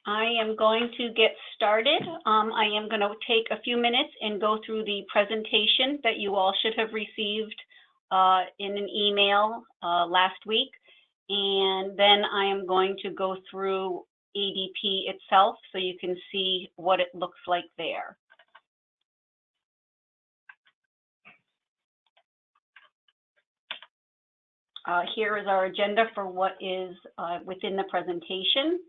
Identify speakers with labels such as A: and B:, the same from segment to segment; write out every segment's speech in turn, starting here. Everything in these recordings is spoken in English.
A: I am going to get started. I am going to take a few minutes and go through the presentation that you all should have received in an email last week. And then I am going to go through ADP itself so you can see what it looks like there. Here is our agenda for what is within the presentation.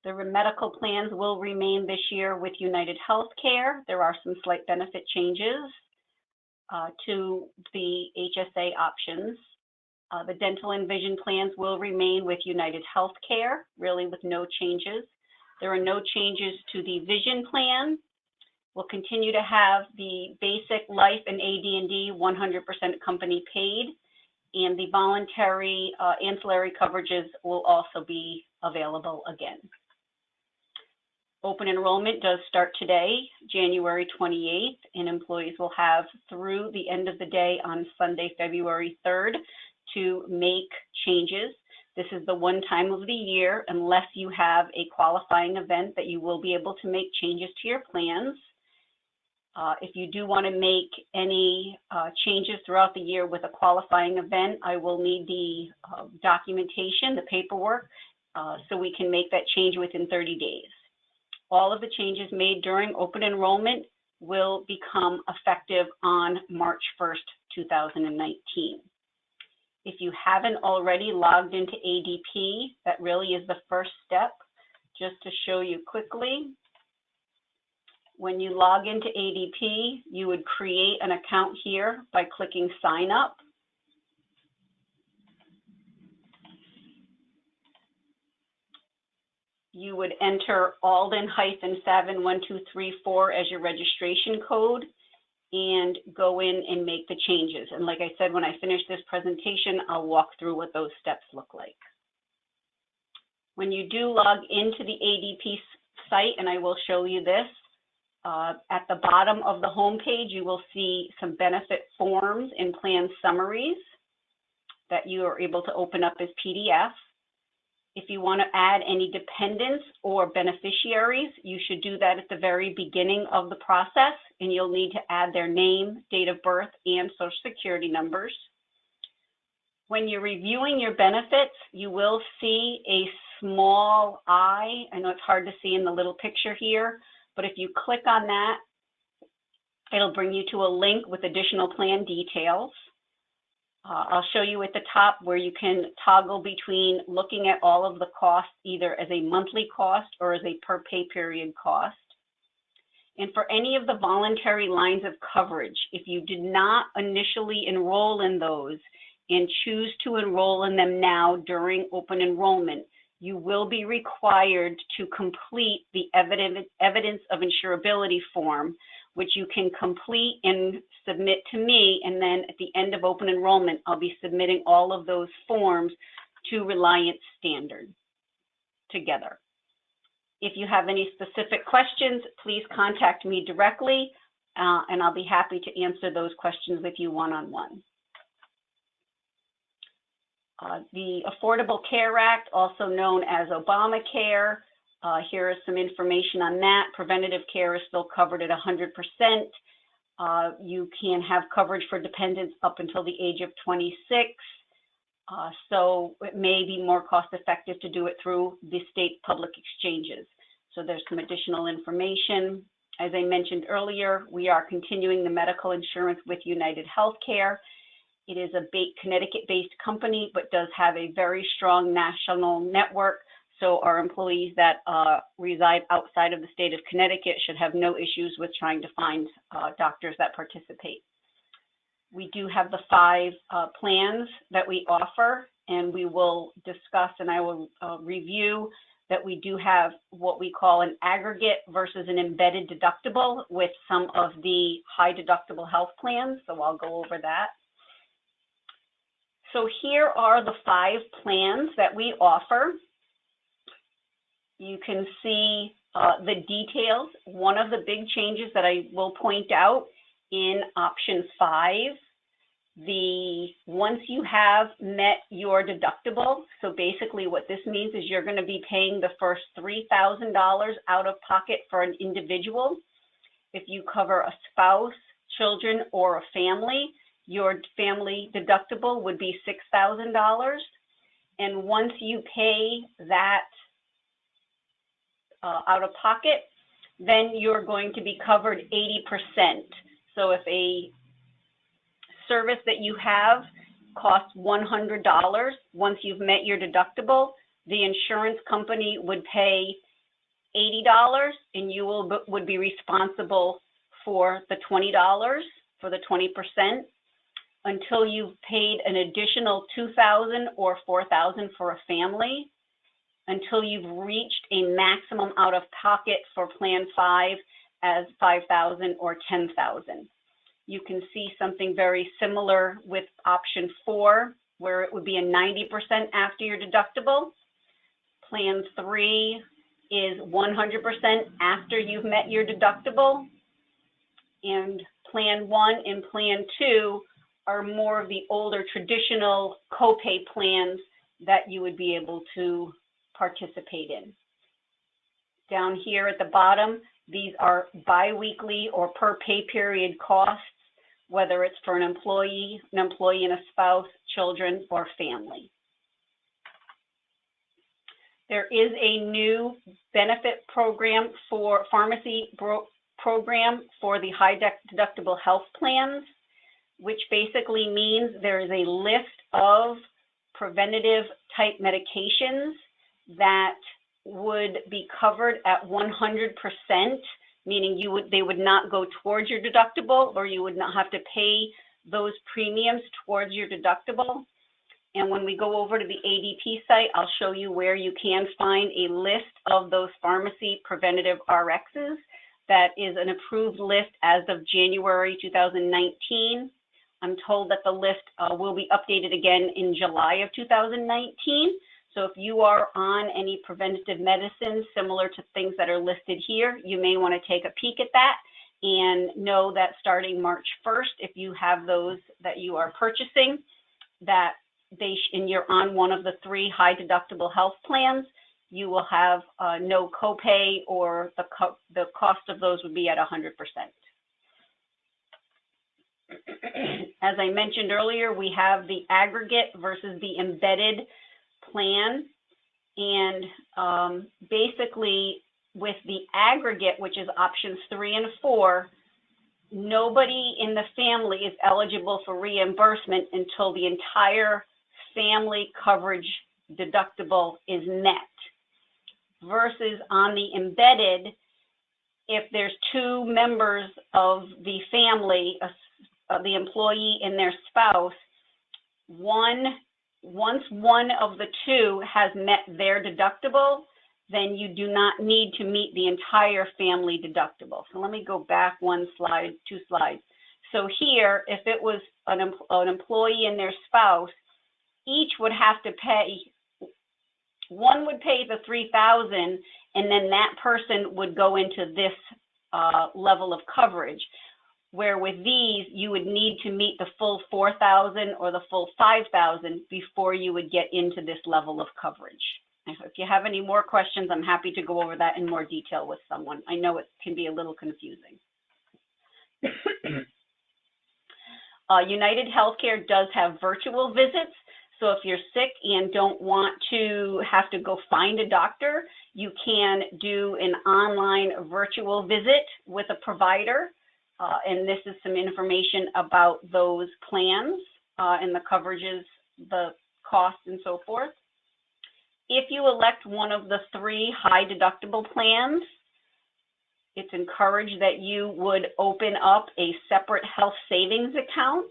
A: The medical plans will remain this year with United Healthcare. There are some slight benefit changes to the HSA options. The dental and vision plans will remain with United Healthcare, really with no changes. There are no changes to the vision plan. We'll continue to have the basic life and AD&D 100% company paid, and the voluntary ancillary coverages will also be available again. Open enrollment does start today, January 28th, and employees will have through the end of the day on Sunday, February 3rd to make changes. This is the one time of the year, unless you have a qualifying event, that you will be able to make changes to your plans. If you do want to make any changes throughout the year with a qualifying event, I will need the documentation, the paperwork, so we can make that change within 30 days. All of the changes made during open enrollment will become effective on March 1st, 2019. If you haven't already logged into ADP, that really is the first step. Just to show you quickly, when you log into ADP, you would create an account here by clicking Sign Up. You would enter Aldin-Savin 1234 as your registration code and go in and make the changes. And like I said, when I finish this presentation, I'll walk through what those steps look like. When you do log into the ADP site, and I will show you this, at the bottom of the home page, you will see some benefit forms and plan summaries that you are able to open up as PDF. If you want to add any dependents or beneficiaries, you should do that at the very beginning of the process, and you'll need to add their name, date of birth, and social security numbers. When you're reviewing your benefits, you will see a small I. I know it's hard to see in the little picture here, but if you click on that, it'll bring you to a link with additional plan details. I'll show you at the top where you can toggle between looking at all of the costs, either as a monthly cost or as a per pay period cost. And for any of the voluntary lines of coverage, if you did not initially enroll in those and choose to enroll in them now during open enrollment, you will be required to complete the evidence of insurability form, which you can complete and submit to me, and then at the end of open enrollment, I'll be submitting all of those forms to Reliance Standard together. If you have any specific questions, please contact me directly, and I'll be happy to answer those questions with you one-on-one. The Affordable Care Act, also known as Obamacare, here is some information on that. Preventative care is still covered at 100%. You can have coverage for dependents up until the age of 26. So it may be more cost effective to do it through the state public exchanges. So there's some additional information. As I mentioned earlier, we are continuing the medical insurance with United Healthcare. It is a Connecticut-based company, but does have a very strong national network. So our employees that reside outside of the state of Connecticut should have no issues with trying to find doctors that participate. We do have the 5 plans that we offer, and we will discuss, and I will review that we do have what we call an aggregate versus an embedded deductible with some of the high deductible health plans. So I'll go over that. So here are the 5 plans that we offer. You can see the details. One of the big changes that I will point out in option 5, once you have met your deductible, so basically what this means is you're going to be paying the first $3,000 out of pocket for an individual. If you cover a spouse, children, or a family, your family deductible would be $6,000. And once you pay that out of pocket, then you're going to be covered 80%. So if a service that you have costs $100, once you've met your deductible, the insurance company would pay $80 and you would be responsible for the $20, for the 20%, until you've paid an additional $2,000 or $4,000 for a family, until you've reached a maximum out of pocket for Plan 5 as $5,000 or $10,000. You can see something very similar with option 4, where it would be a 90% after your deductible. Plan 3 is 100% after you've met your deductible. And Plan 1 and Plan 2 are more of the older traditional copay plans that you would be able to participate in. Down here at the bottom, these are biweekly or per pay period costs, whether it's for an employee and a spouse, children, or family. There is a new benefit program for pharmacy program for the high deductible health plans, which basically means there is a list of preventative type medications that would be covered at 100%, meaning they would not go towards your deductible, or you would not have to pay those premiums towards your deductible. And when we go over to the ADP site, I'll show you where you can find a list of those pharmacy preventative RXs. That is an approved list as of January 2019. I'm told that the list will be updated again in July of 2019. So if you are on any preventative medicines similar to things that are listed here, you may want to take a peek at that and know that starting March 1st, if you have those that you are purchasing, that and you're on one of the 3 high deductible health plans, you will have no copay, or the cost of those would be at 100%. As I mentioned earlier, we have the aggregate versus the embedded plan. And basically with the aggregate, which is options 3 and 4, nobody in the family is eligible for reimbursement until the entire family coverage deductible is met. Versus on the embedded, if there's 2 members of the family, the employee and their spouse, once one of the 2 has met their deductible, then you do not need to meet the entire family deductible. So let me go back 2 slides. So here, if it was an employee and their spouse, each would have to pay, one would pay the $3,000, and then that person would go into this level of coverage. Where with these, you would need to meet the full $4,000 or the full $5,000 before you would get into this level of coverage. If you have any more questions, I'm happy to go over that in more detail with someone. I know it can be a little confusing. United Healthcare does have virtual visits. So if you're sick and don't want to have to go find a doctor, you can do an online virtual visit with a provider. And this is some information about those plans and the coverages, the costs, and so forth. If you elect one of the 3 high deductible plans, it's encouraged that you would open up a separate health savings account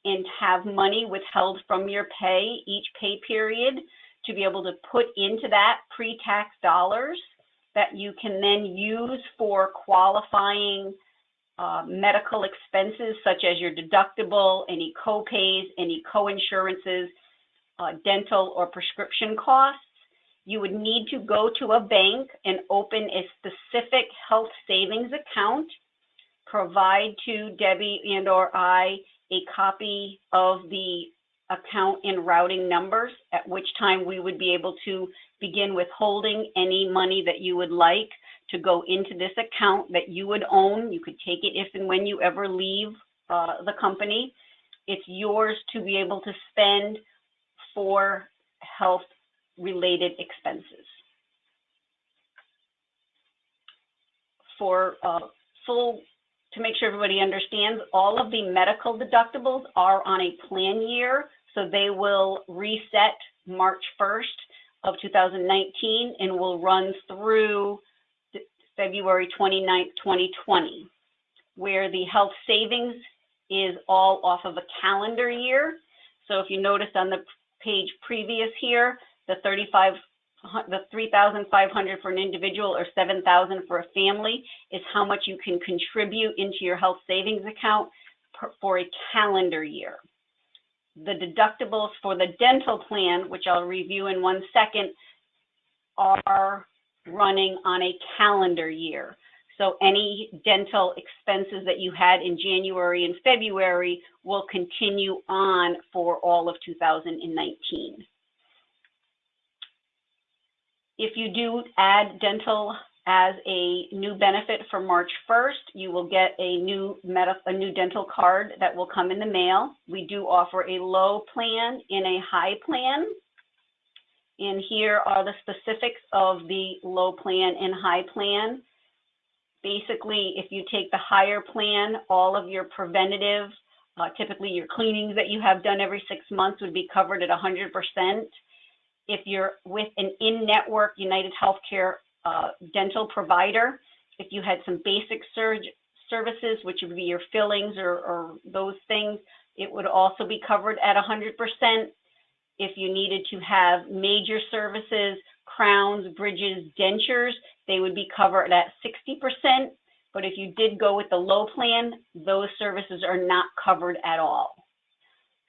A: and have money withheld from your pay each pay period to be able to put into that pre-tax dollars that you can then use for qualifying medical expenses such as your deductible, any co-pays, any co-insurances, dental or prescription costs. You would need to go to a bank and open a specific health savings account, provide to Debbie and or I a copy of the account and routing numbers, at which time we would be able to begin withholding any money that you would like to go into this account that you would own. You could take it if and when you ever leave the company. It's yours to be able to spend for health-related expenses. For to make sure everybody understands, all of the medical deductibles are on a plan year, so they will reset March 1st of 2019 and will run through February 29th, 2020, where the health savings is all off of a calendar year. So if you notice on the page previous here, the $3,500 for an individual or $7,000 for a family is how much you can contribute into your health savings account for a calendar year. The deductibles for the dental plan, which I'll review in 1 second, are running on a calendar year. So any dental expenses that you had in January and February will continue on for all of 2019. If you do add dental as a new benefit for March 1st, you will get a new dental card that will come in the mail. We do offer a low plan and a high plan. And here are the specifics of the low plan and high plan. Basically, if you take the higher plan, all of your preventative, typically your cleanings that you have done every 6 months would be covered at 100%. If you're with an in-network United Healthcare dental provider, if you had some basic services, which would be your fillings or those things, it would also be covered at 100%. If you needed to have major services, crowns, bridges, dentures, they would be covered at 60%. But if you did go with the low plan, those services are not covered at all.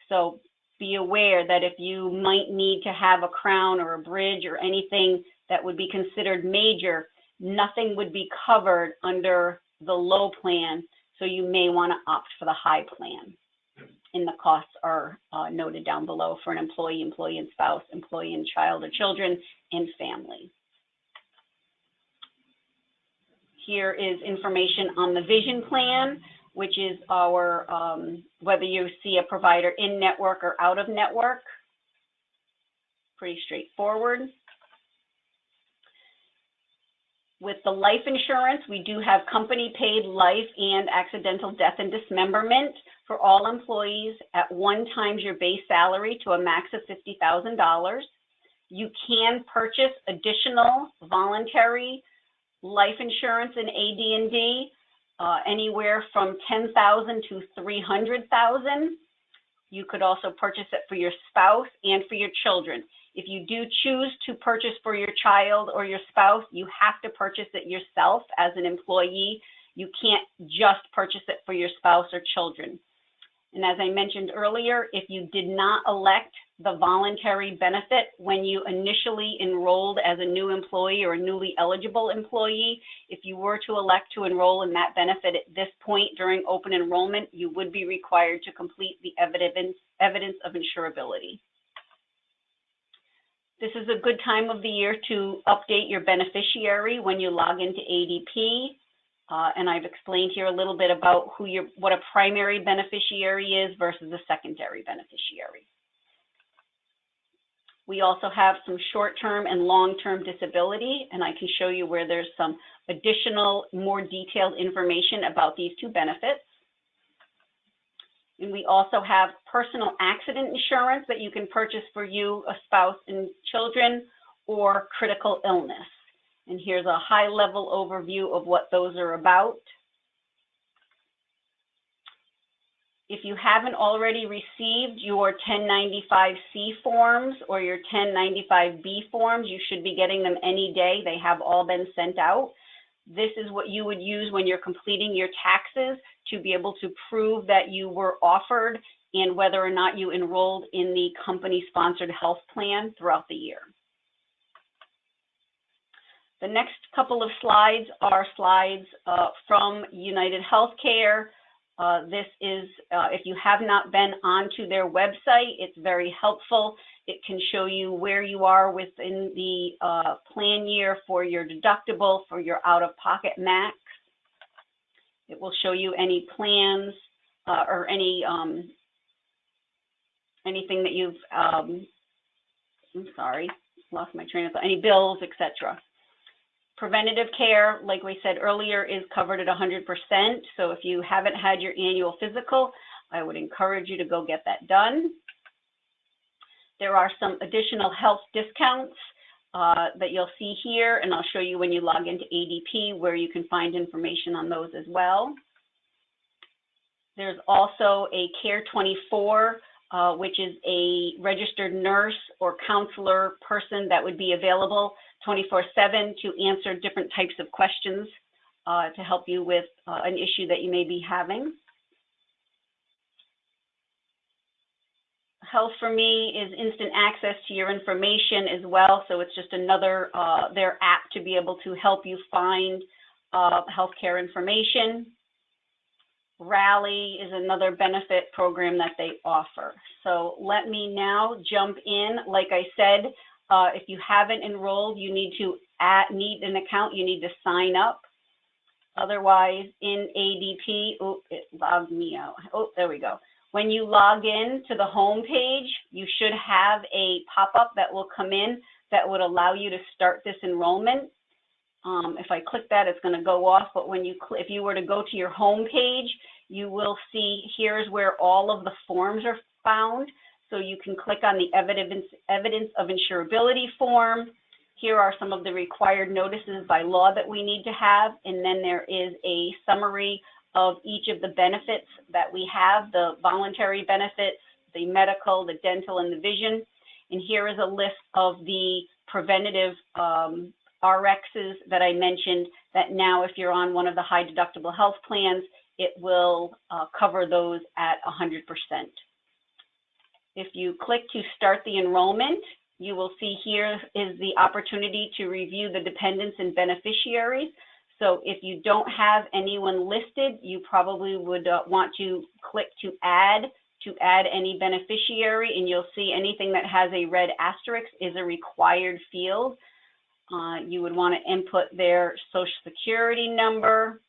A: So be aware that if you might need to have a crown or a bridge or anything that would be considered major, nothing would be covered under the low plan, so you may want to opt for the high plan. And the costs are noted down below for an employee, employee and spouse, employee and child or children, and family. Here is information on the vision plan, which is our, whether you see a provider in network or out of network. Pretty straightforward. With the life insurance, we do have company paid life and accidental death and dismemberment for all employees at 1 times your base salary to a max of $50,000. You can purchase additional voluntary life insurance in AD&D anywhere from $10,000 to $300,000. You could also purchase it for your spouse and for your children. If you do choose to purchase for your child or your spouse, you have to purchase it yourself as an employee. You can't just purchase it for your spouse or children. And as I mentioned earlier, if you did not elect the voluntary benefit when you initially enrolled as a new employee or a newly eligible employee, if you were to elect to enroll in that benefit at this point during open enrollment, you would be required to complete the evidence of insurability. This is a good time of the year to update your beneficiary when you log into ADP. And I've explained here a little bit about what a primary beneficiary is versus a secondary beneficiary. We also have some short-term and long-term disability, and I can show you where there's some additional, more detailed information about these two benefits. And we also have personal accident insurance that you can purchase for you, a spouse, and children, or critical illness. And here's a high-level overview of what those are about. If you haven't already received your 1095-C forms or your 1095-B forms, you should be getting them any day. They have all been sent out. This is what you would use when you're completing your taxes to be able to prove that you were offered and whether or not you enrolled in the company-sponsored health plan throughout the year. The next couple of slides are slides from United Healthcare This is, if you have not been onto their website, it's very helpful. It can show you where you are within the plan year for your deductible, for your out-of-pocket max. It will show you any plans or any anything that you've, I'm sorry, lost my train of thought, any bills, etc. Preventative care, like we said earlier, is covered at 100%. So if you haven't had your annual physical, I would encourage you to go get that done. There are some additional health discounts that you'll see here, and I'll show you when you log into ADP where you can find information on those as well. There's also a Care 24, which is a registered nurse or counselor person that would be available 24/7 to answer different types of questions to help you with an issue that you may be having. Health for Me is instant access to your information as well, so it's just another, their app to be able to help you find healthcare information. Rally is another benefit program that they offer. So let me now jump in. Like I said, if you haven't enrolled, you need to need an account. You need to sign up. Otherwise, in ADP, oh, it logged me out. Oh, there we go. When you log in to the home page, you should have a pop-up that will come in that would allow you to start this enrollment. If I click that, it's going to go off, but when you if you were to go to your home page, you will see here's where all of the forms are found. So you can click on the evidence of insurability form. Here are some of the required notices by law that we need to have, and then there is a summary of each of the benefits that we have, the voluntary benefits, the medical, the dental, and the vision. And here is a list of the preventative RXs that I mentioned that now if you're on one of the high deductible health plans, it will cover those at 100%. If you click to start the enrollment, you will see here is the opportunity to review the dependents and beneficiaries. So if you don't have anyone listed, you probably would want to click to add any beneficiary, and you'll see anything that has a red asterisk is a required field. You would want to input their social security number,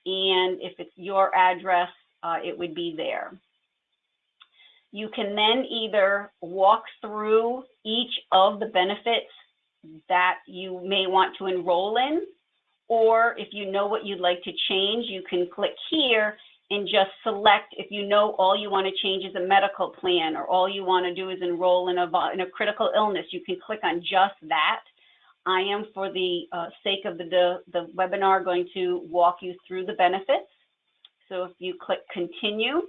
A: and if it's your address, it would be there. You can then either walk through each of the benefits that you may want to enroll in, or if you know what you'd like to change, you can click here and just select. If you know all you want to change is a medical plan, or all you want to do is enroll in a critical illness, you can click on just that. I am, for the sake of the webinar, going to walk you through the benefits. So if you click continue,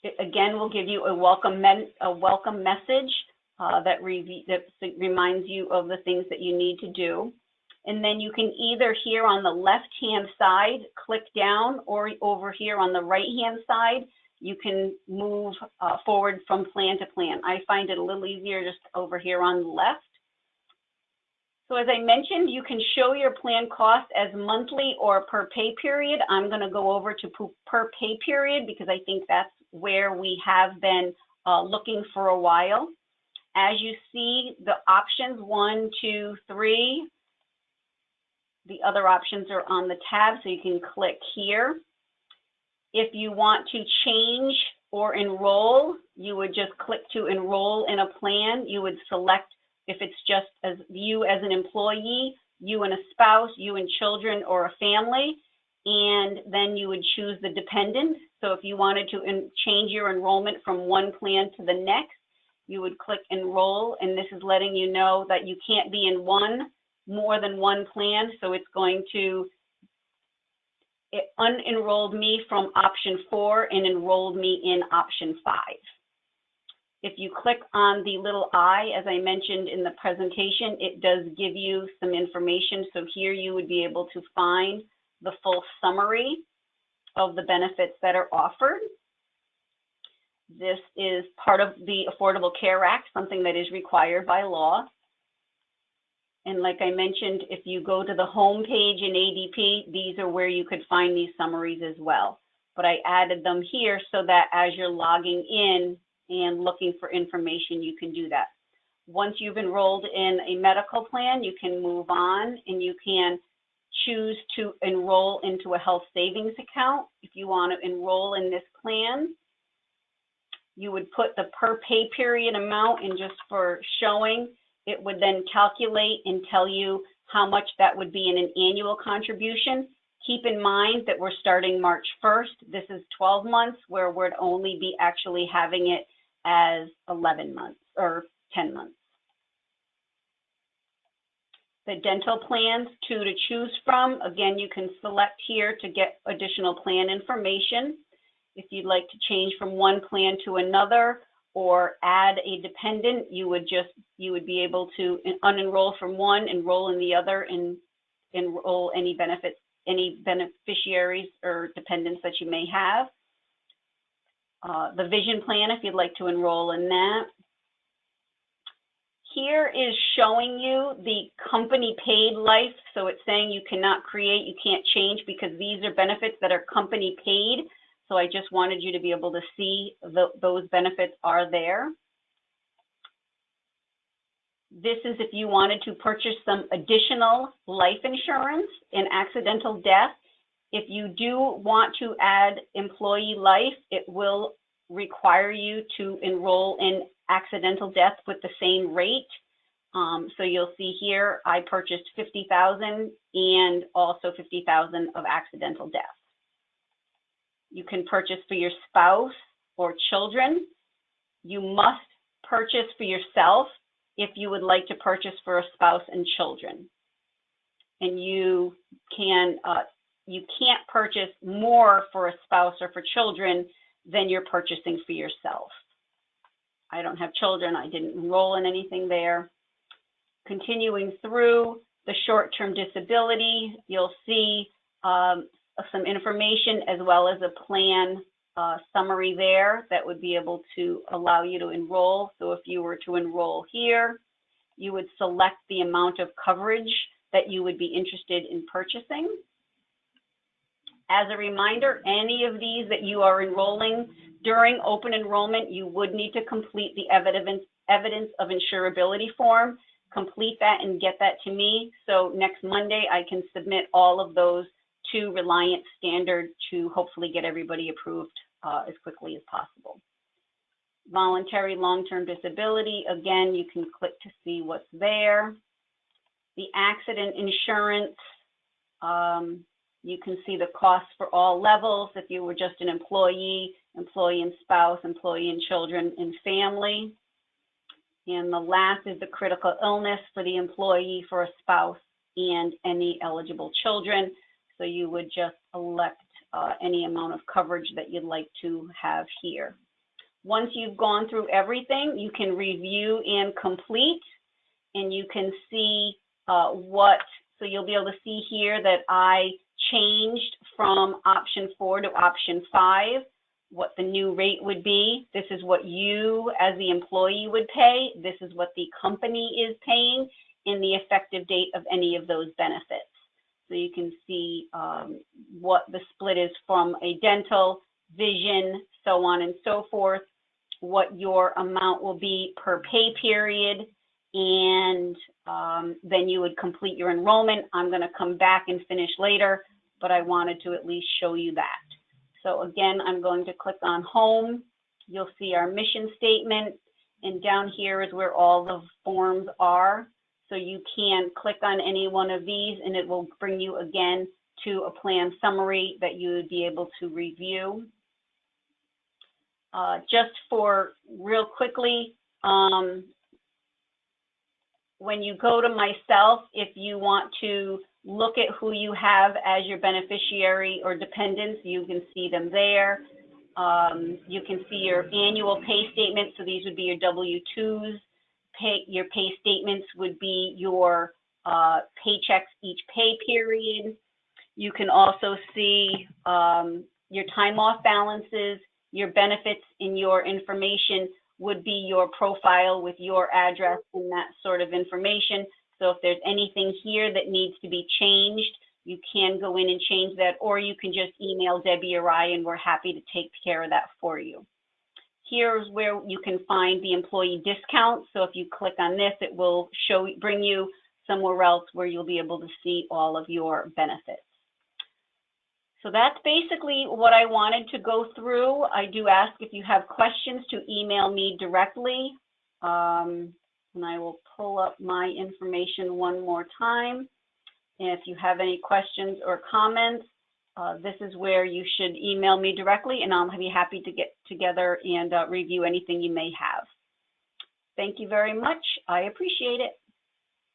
A: it again will give you a welcome message that reminds you of the things that you need to do. And then you can either here on the left-hand side click down, or over here on the right-hand side, you can move forward from plan to plan. I find it a little easier just over here on the left. So as I mentioned, you can show your plan cost as monthly or per pay period. I'm going to go over to per pay period because I think that's where we have been looking for a while. As you see, the options 1, 2, 3, the other options are on the tab, so you can click here. If you want to change or enroll, you would just click to enroll in a plan. You would select if it's just as you as an employee, you and a spouse, you and children, or a family, and then you would choose the dependent. So if you wanted to change your enrollment from one plan to the next, you would click enroll, and this is letting you know that you can't be in more than one plan, so it's going to unenrolled me from option 4 and enrolled me in option 5. If you click on the little I, as I mentioned in the presentation, it does give you some information. So here you would be able to find the full summary of the benefits that are offered. This is part of the Affordable Care Act, something that is required by law. And like I mentioned, if you go to the home page in ADP, these are where you could find these summaries as well. But I added them here so that as you're logging in and looking for information, you can do that. Once you've enrolled in a medical plan, you can move on and you can choose to enroll into a health savings account. If you want to enroll in this plan, you would put the per pay period amount, and just for showing, it would then calculate and tell you how much that would be in an annual contribution. Keep in mind that we're starting March 1st. This is 12 months where we'd only be actually having it as 11 months or 10 months. The dental plans, 2 to choose from. Again, you can select here to get additional plan information. If you'd like to change from one plan to another or add a dependent, you would be able to unenroll from one, enroll in the other, and enroll any beneficiaries or dependents that you may have. The vision plan, if you'd like to enroll in that. Here is showing you the company paid life. So it's saying you cannot create, you can't change, because these are benefits that are company paid. So I just wanted you to be able to see those benefits are there. This is if you wanted to purchase some additional life insurance and accidental death. If you do want to add employee life, it will require you to enroll in accidental death with the same rate. So you'll see here, I purchased $50,000 and also $50,000 of accidental death. You can purchase for your spouse or children. You must purchase for yourself if you would like to purchase for a spouse and children. And you can't purchase more for a spouse or for children than you're purchasing for yourself. I don't have children, I didn't enroll in anything there. Continuing through the short-term disability, you'll see some information as well as a plan summary there that would be able to allow you to enroll. So if you were to enroll here, you would select the amount of coverage that you would be interested in purchasing. As a reminder, any of these that you are enrolling during open enrollment, you would need to complete the evidence of insurability form. Complete that and get that to me. So next Monday, I can submit all of those to Reliance Standard to hopefully get everybody approved as quickly as possible. Voluntary long-term disability, again, you can click to see what's there. The accident insurance, you can see the costs for all levels. If you were just an employee, employee and spouse, employee and children and family. And the last is the critical illness for the employee, for a spouse, and any eligible children. So you would just elect any amount of coverage that you'd like to have here. Once you've gone through everything, you can review and complete, and you can see so you'll be able to see here that I changed from option 4 to option 5, what the new rate would be. This is what you as the employee would pay. This is what the company is paying, and the effective date of any of those benefits. So you can see what the split is from a dental, vision, so on and so forth, what your amount will be per pay period, and then you would complete your enrollment. I'm going to come back and finish later, but I wanted to at least show you that. So again, I'm going to click on home. You'll see our mission statement, and down here is where all the forms are. So you can click on any one of these and it will bring you again to a plan summary that you would be able to review. Just for real quickly, when you go to myself, if you want to look at who you have as your beneficiary or dependents, you can see them there. You can see your annual pay statement. So these would be your W-2s. Your pay statements would be your paychecks each pay period. You can also see your time off balances, your benefits, and your information would be your profile with your address and that sort of information. So if there's anything here that needs to be changed, you can go in and change that, or you can just email Debbie or I, and we're happy to take care of that for you. Here's where you can find the employee discount. So if you click on this, it will bring you somewhere else where you'll be able to see all of your benefits. So that's basically what I wanted to go through. I do ask if you have questions to email me directly. And I will pull up my information one more time. And if you have any questions or comments, this is where you should email me directly, and I'll be happy to get together and review anything you may have. Thank you very much. I appreciate it.